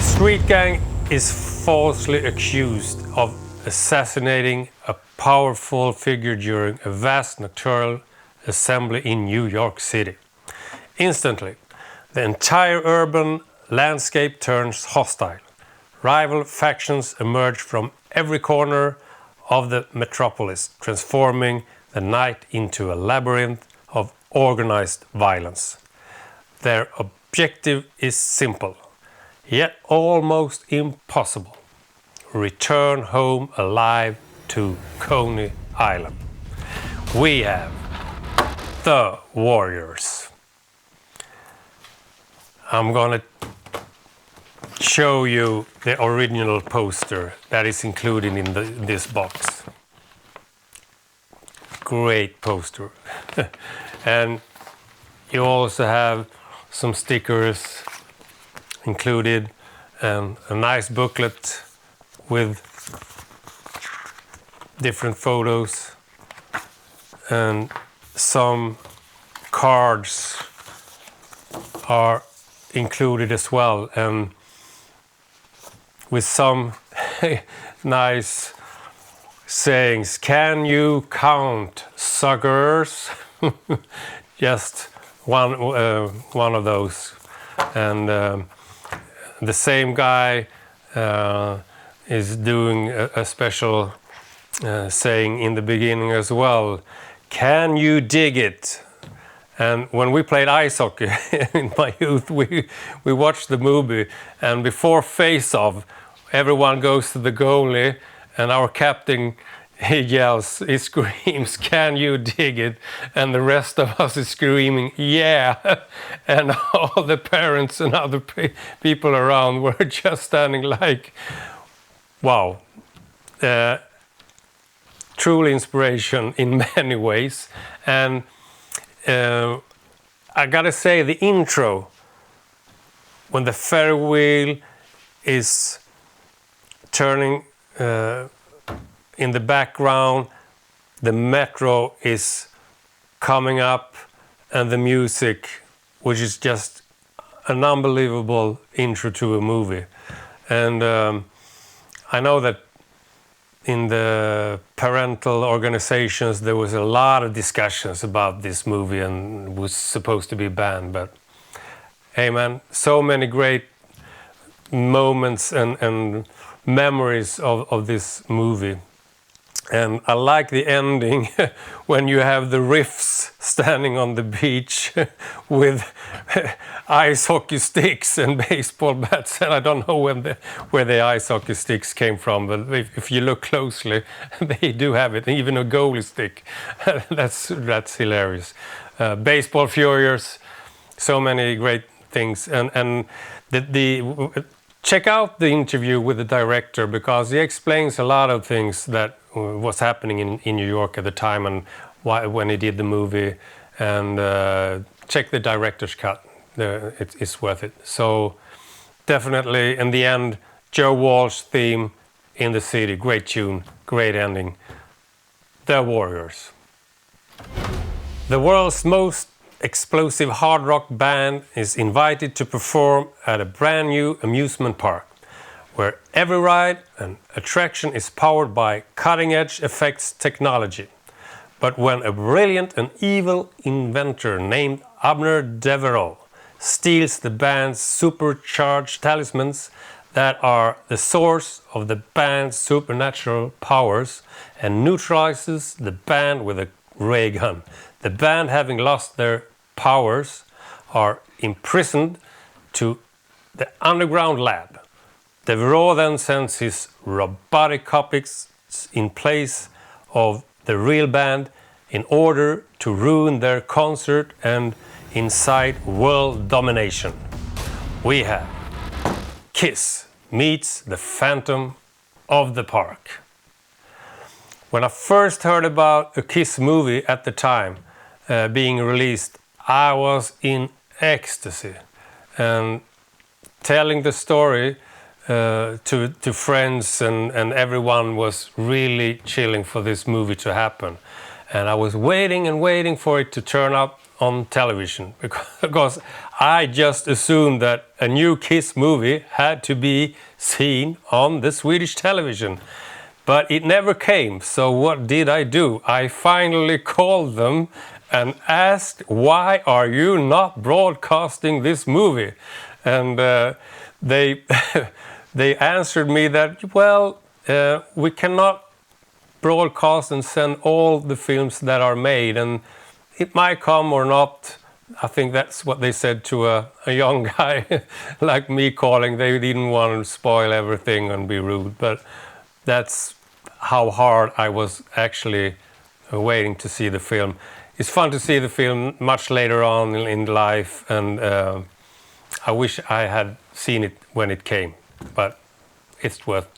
A street gang is falsely accused of assassinating a powerful figure during a vast nocturnal assembly in New York City. Instantly, the entire urban landscape turns hostile. Rival factions emerge from every corner of the metropolis, transforming the night into a labyrinth of organized violence. Their objective is simple, yet almost impossible: return home alive to Coney Island. We have The Warriors. I'm gonna show you the original poster that is included in this box. Great poster. And you also have some stickers included and a nice booklet with different photos and some cards are included as well, and with some nice sayings. Can you count, suckers? Just one of those. And the same guy is doing a special saying in the beginning as well. Can you dig it? And when we played ice hockey in my youth, we watched the movie, and before face-off, everyone goes to the goalie, and our captain, he screams, can you dig it? And the rest of us is screaming, yeah. And all the parents and other people around were just standing like, wow. Truly inspiration in many ways. And I gotta say, the intro, when the Ferris wheel is turning in the background, the metro is coming up, and the music, which is just an unbelievable intro to a movie. And I know that in the parental organizations there was a lot of discussions about this movie and it was supposed to be banned, but hey man, so many great moments and memories of this movie. And I like the ending when you have the riffs standing on the beach with ice hockey sticks and baseball bats. And I don't know where the ice hockey sticks came from, but if you look closely, they do have it, even a goalie stick. That's hilarious. Baseball Furious, so many great things. And check out the interview with the director, because he explains a lot of things that was happening in New York at the time and when he did the movie. And check the director's cut. It's worth it. So definitely, in the end, Joe Walsh theme, In the City, great tune, great ending. The Warriors. The world's most explosive hard rock band is invited to perform at a brand new amusement park, where every ride and attraction is powered by cutting-edge effects technology. But when a brilliant and evil inventor named Abner Devereaux steals the band's supercharged talismans that are the source of the band's supernatural powers and neutralizes the band with a ray gun, the band, having lost their powers, are imprisoned to the underground lab. Devereaux then sends his robotic copies in place of the real band in order to ruin their concert and incite world domination. We have Kiss meets the Phantom of the Park. When I first heard about a Kiss movie at the time being released, I was in ecstasy, and telling the story to friends and everyone was really chilling for this movie to happen. And I was waiting and waiting for it to turn up on television because I just assumed that a new Kiss movie had to be seen on the Swedish television. But it never came, so what did I do? I finally called them and asked, why are you not broadcasting this movie? And they, they answered me that, well, we cannot broadcast and send all the films that are made, and it might come or not. I think that's what they said to a young guy like me calling. They didn't want to spoil everything and be rude, but that's how hard I was actually waiting to see the film. It's fun to see the film much later on in life, and I wish I had seen it when it came, but it's worth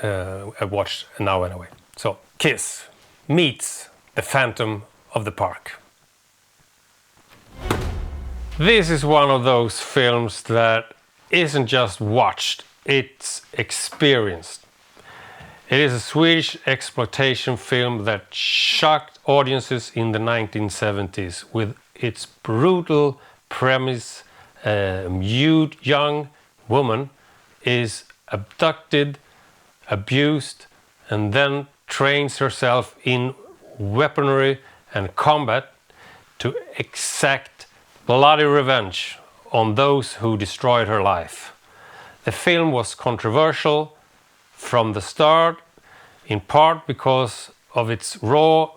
a watch now anyway. So, Kiss meets The Phantom of the Park. This is one of those films that isn't just watched, it's experienced. It is a Swedish exploitation film that shocked audiences in the 1970s with its brutal premise. A mute young woman is abducted, abused, and then trains herself in weaponry and combat to exact bloody revenge on those who destroyed her life. The film was controversial from the start, in part because of its raw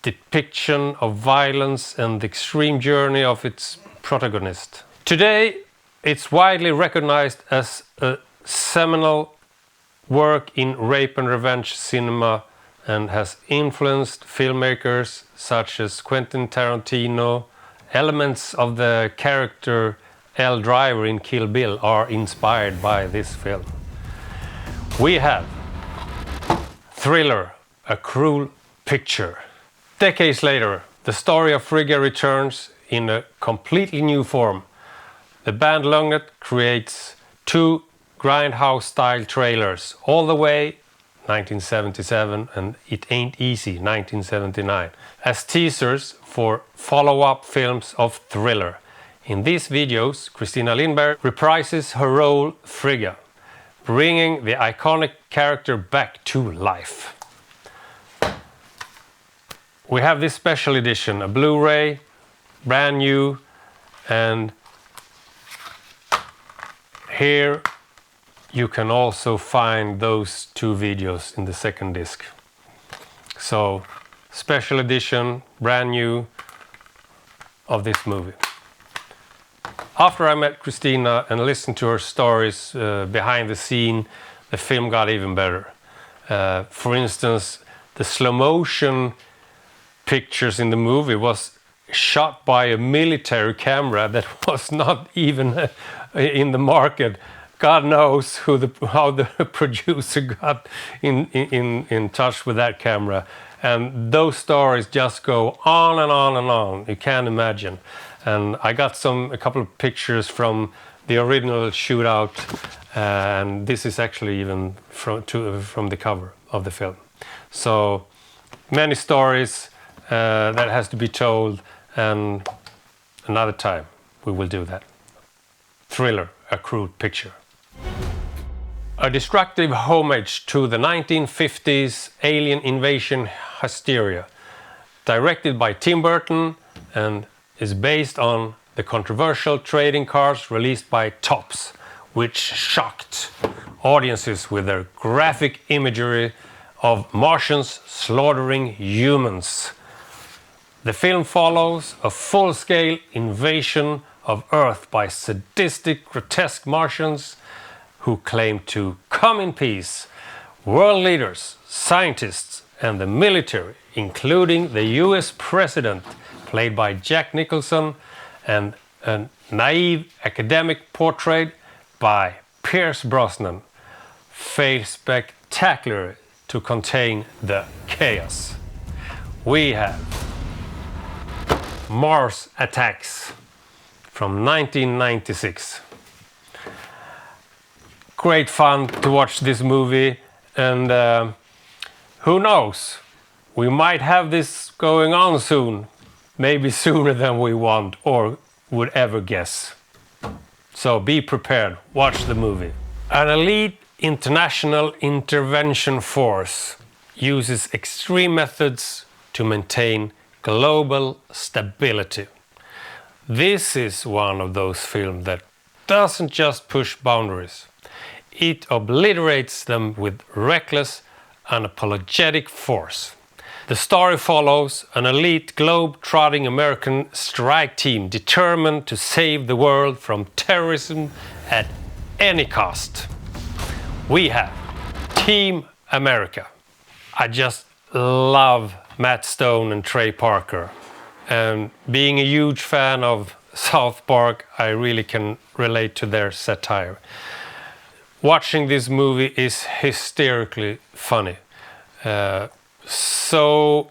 depiction of violence and the extreme journey of its protagonist. Today, it's widely recognized as a seminal work in rape and revenge cinema and has influenced filmmakers such as Quentin Tarantino. Elements of the character Elle Driver in Kill Bill are inspired by this film. We have Thriller, A Cruel Picture. Decades later, the story of Frigga returns in a completely new form. The band Lugnet creates two Grindhouse-style trailers, All the Way, 1977, and It Ain't Easy, 1979, as teasers for follow-up films of Thriller. In these videos, Christina Lindberg reprises her role Frigga, bringing the iconic character back to life. We have this special edition, a Blu-ray, brand new, and here you can also find those two videos in the second disc. So, special edition, brand new, of this movie. After I met Christina and listened to her stories behind the scene, the film got even better. For instance, the slow motion pictures in the movie was shot by a military camera that was not even in the market. God knows how the producer got in touch with that camera. And those stories just go on and on and on. You can't imagine. And I got a couple of pictures from the original shootout, and this is actually even from the cover of the film. So many stories that has to be told, and another time we will do that. Thriller, A Cruel Picture. A destructive homage to the 1950s alien invasion hysteria, directed by Tim Burton and is based on the controversial trading cards released by Topps, which shocked audiences with their graphic imagery of Martians slaughtering humans. The film follows a full-scale invasion of Earth by sadistic, grotesque Martians who claim to come in peace. World leaders, scientists, and the military, including the US President, played by Jack Nicholson, and a naive academic portrayed by Pierce Brosnan, fail spectacularly to contain the chaos. We have Mars Attacks from 1996. Great fun to watch this movie, and who knows, we might have this going on soon. maybe sooner than we want or would ever guess. So be prepared, watch the movie. An elite international intervention force uses extreme methods to maintain global stability. This is one of those films that doesn't just push boundaries. It obliterates them with reckless, unapologetic force. The story follows an elite globe-trotting American strike team determined to save the world from terrorism at any cost. We have Team America. I just love Matt Stone and Trey Parker. And being a huge fan of South Park, I really can relate to their satire. Watching this movie is hysterically funny. So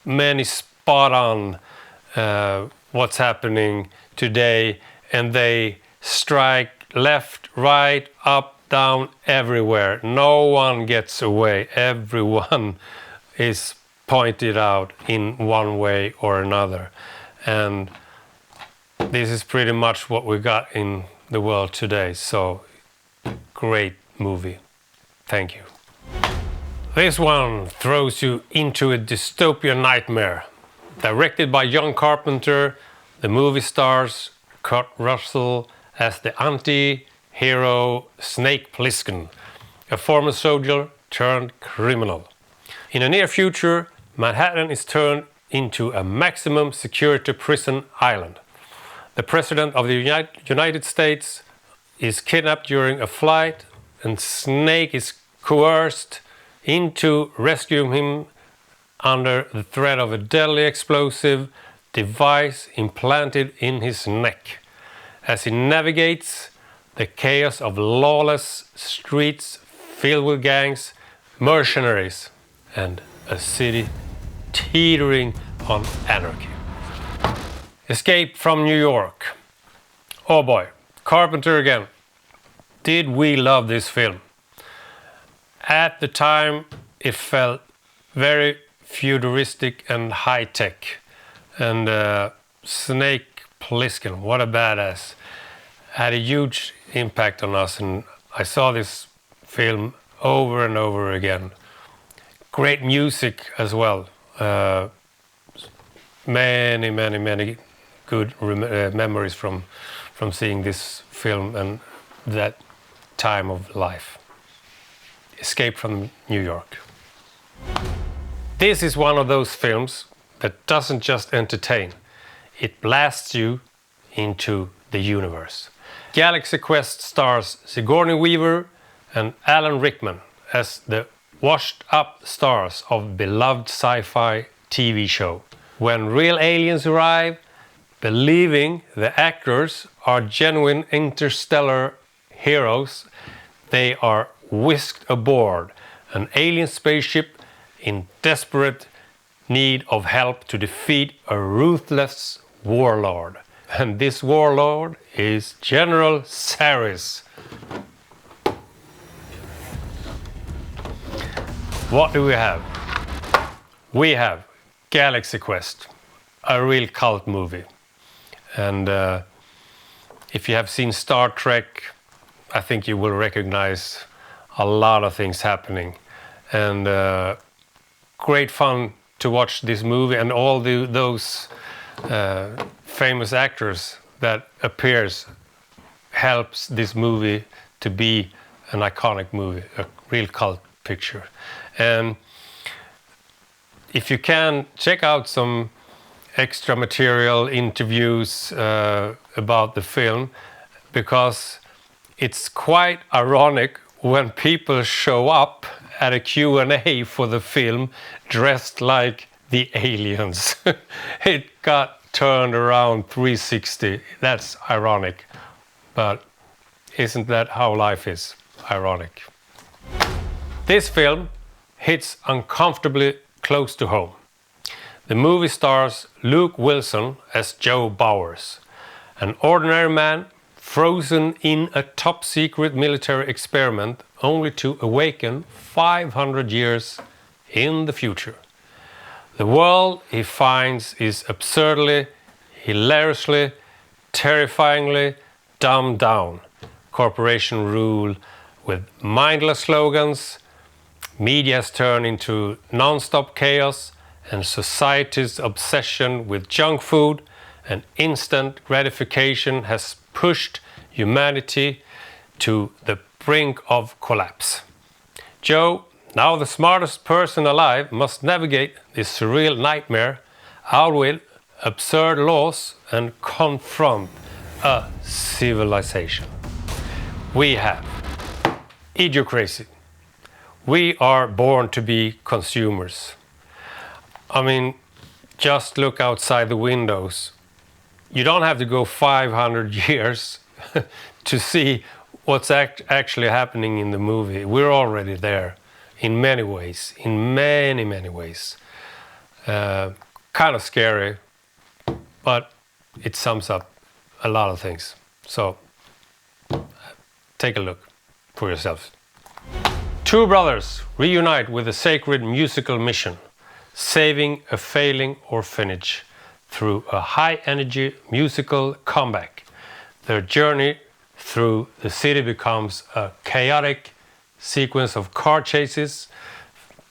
many spot on what's happening today, and they strike left, right, up, down, everywhere. No one gets away. Everyone is pointed out in one way or another. And this is pretty much what we got in the world today. So great movie. Thank you. This one throws you into a dystopian nightmare. Directed by John Carpenter, the movie stars Kurt Russell as the anti-hero Snake Plissken, a former soldier turned criminal. In the near future, Manhattan is turned into a maximum security prison island. The President of the United States is kidnapped during a flight, and Snake is coerced into rescuing him under the threat of a deadly explosive device implanted in his neck. As he navigates the chaos of lawless streets filled with gangs, mercenaries, and a city teetering on anarchy. Escape from New York. Oh boy, Carpenter again. Did we love this film? At the time, it felt very futuristic and high-tech. And Snake Plissken, what a badass, had a huge impact on us, and I saw this film over and over again. Great music as well. Many good memories from seeing this film and that time of life. Escape from New York. This is one of those films that doesn't just entertain, it blasts you into the universe. Galaxy Quest stars Sigourney Weaver and Alan Rickman as the washed-up stars of beloved sci-fi TV show. When real aliens arrive, believing the actors are genuine interstellar heroes, they are whisked aboard an alien spaceship in desperate need of help to defeat a ruthless warlord. And this warlord is General Saris. What do we have? We have Galaxy Quest, a real cult movie. And if you have seen Star Trek, I think you will recognize a lot of things happening. And great fun to watch this movie and all those famous actors that appears helps this movie to be an iconic movie, a real cult picture. And if you can, check out some extra material, interviews about the film, because it's quite ironic when people show up at a Q&A for the film dressed like the aliens. It got turned around 360. That's ironic. But isn't that how life is? Ironic. This film hits uncomfortably close to home. The movie stars Luke Wilson as Joe Bowers, an ordinary man frozen in a top-secret military experiment only to awaken 500 years in the future. The world he finds is absurdly, hilariously, terrifyingly dumbed down. Corporation rule with mindless slogans, media's turn into non-stop chaos, and society's obsession with junk food and instant gratification has pushed humanity to the brink of collapse. Joe, now the smartest person alive, must navigate this surreal nightmare, outwit absurd laws, and confront a civilization. We have idiocracy. We are born to be consumers. I mean, just look outside the windows. You don't have to go 500 years to see what's actually happening in the movie. We're already there in many ways, in many ways. Kind of scary, but it sums up a lot of things. So take a look for yourselves. Two brothers reunite with a sacred musical mission, saving a failing orphanage through a high-energy musical comeback. Their journey through the city becomes a chaotic sequence of car chases,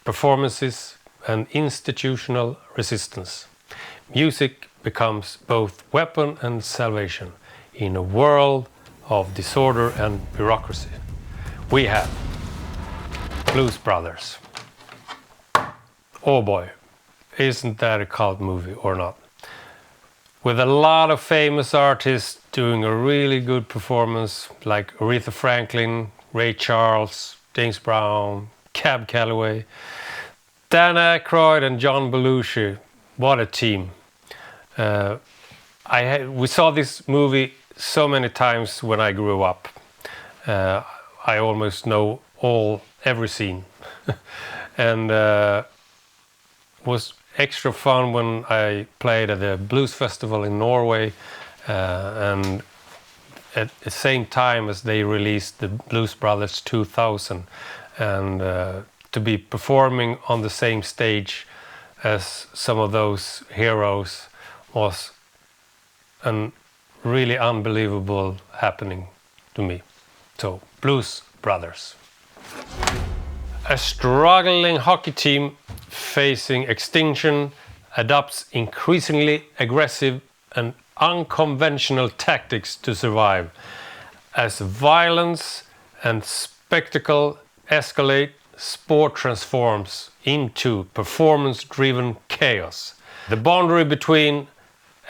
performances, and institutional resistance. Music becomes both weapon and salvation in a world of disorder and bureaucracy. We have Blues Brothers. Oh boy, isn't that a cult movie or not? With a lot of famous artists doing a really good performance, like Aretha Franklin, Ray Charles, James Brown, Cab Calloway, Dan Aykroyd and John Belushi. What a team. We saw this movie so many times when I grew up. I almost know every scene. And was extra fun when I played at the Blues Festival in Norway, and at the same time as they released the Blues Brothers 2000, and to be performing on the same stage as some of those heroes was a really unbelievable happening to me. So, Blues Brothers. A struggling hockey team facing extinction adopts increasingly aggressive and unconventional tactics to survive. As violence and spectacle escalate, sport transforms into performance-driven chaos. The boundary between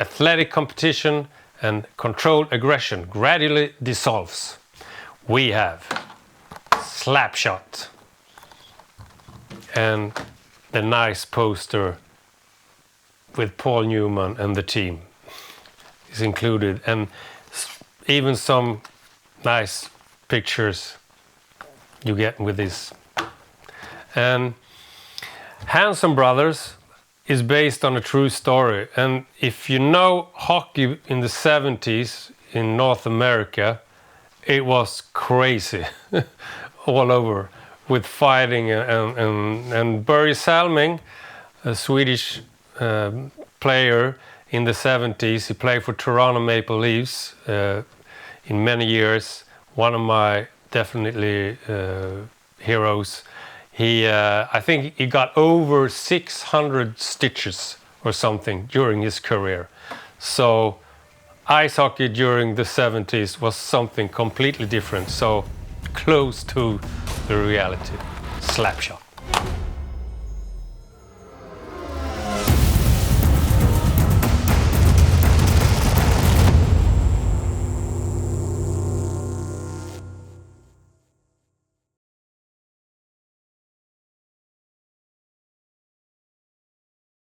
athletic competition and controlled aggression gradually dissolves. We have Slapshot. And the nice poster with Paul Newman and the team is included, and even some nice pictures you get with this. And Hanson Brothers is based on a true story, and if you know hockey in the 70s in North America, it was crazy all over, with fighting, and Börje Salming, a Swedish player in the 70s, he played for Toronto Maple Leafs in many years, one of my definitely heroes. I think he got over 600 stitches or something during his career. So ice hockey during the 70s was something completely different, so close to the reality. Slapshot.